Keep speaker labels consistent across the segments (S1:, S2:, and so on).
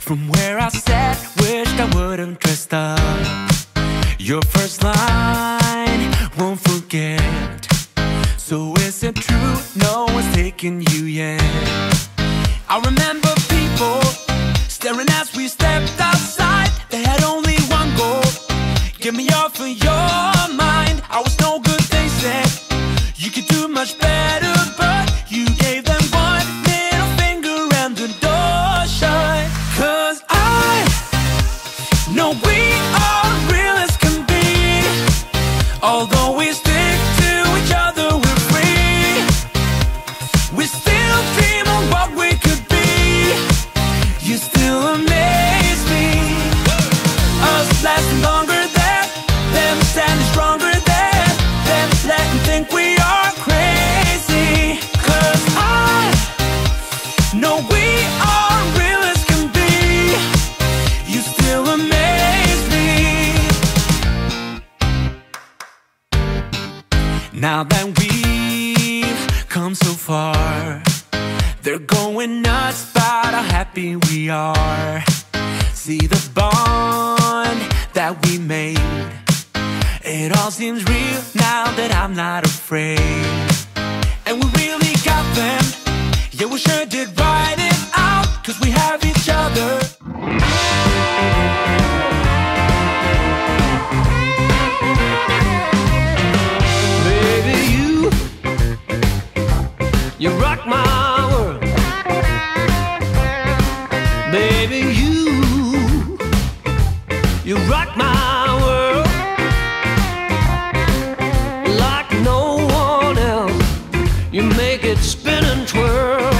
S1: From where I sat, wished I would've dressed up. Your first line, won't forget. So is it true, no one's taking you yet? I remember people staring as we stepped outside. They had only one goal, get me off of your mind. I was no good, they said. You could do much better, but you gave them one middle finger and the door shut. 'Cause I know we are real as can be. Although we stick to each other, we're free. We still dream of what we could be. You still amaze me. Us lasting longer than them, standing stronger than them, letting think we are crazy. 'Cause I know we are real as can be. You still amaze me. Now that we've come so far, they're going nuts about how happy we are. See the bond that we made, it all seems real now that I'm not afraid. And we really got them, yeah, we sure did write it out, 'cause we have each other.
S2: Baby, you rock my world. Baby, you rock my world like no one else. You make it spin and twirl.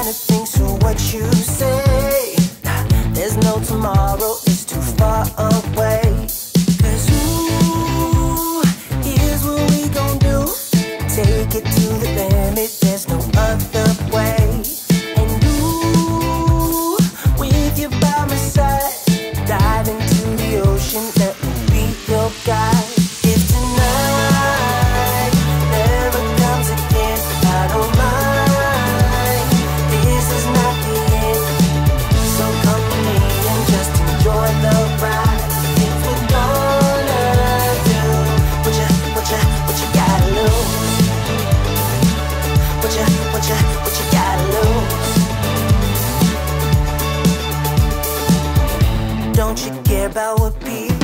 S3: anything, so what you say? There's no tomorrow, it's too far away. Cause ooh, here's what we gon' do. Take it to the limit, there's no other way. And ooh, with you by my side, dive into the ocean, let me be your guide. If tonight never comes again, I don't mind. This is not the end, so come with me and just enjoy the ride. If we're gonna do what you gotta lose, what you gotta lose. Don't you care about what people?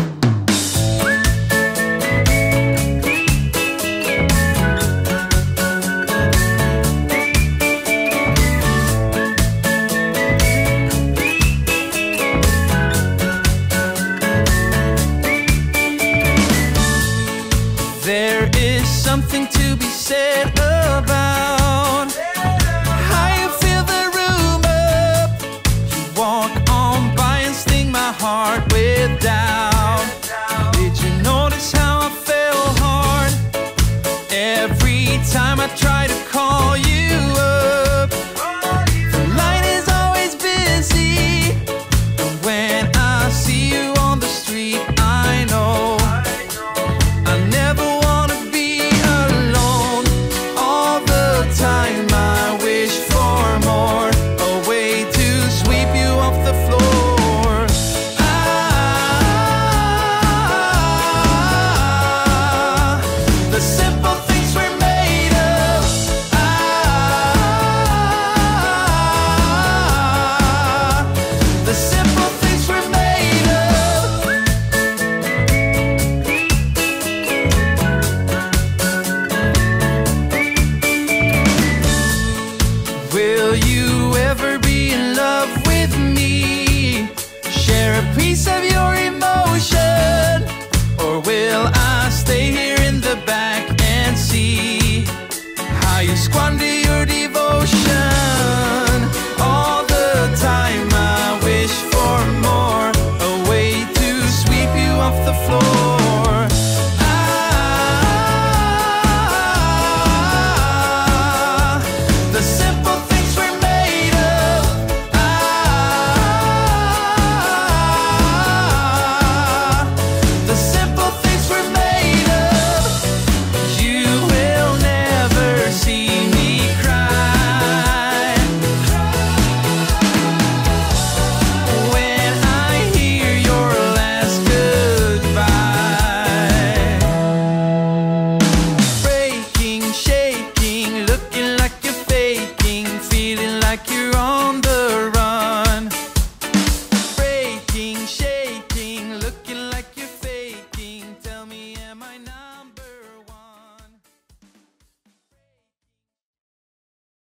S1: There is something to be said about how you fill the room up. You walk on by and sting my heart with doubt. Did you notice how I fell hard every time I try to call you up? The line is always busy, and when I see you on the street, I know I never wanna be alone. All the time I wish for more, a way to sweep you off the floor. The simple things we're made of. The simple things we're made of. Will you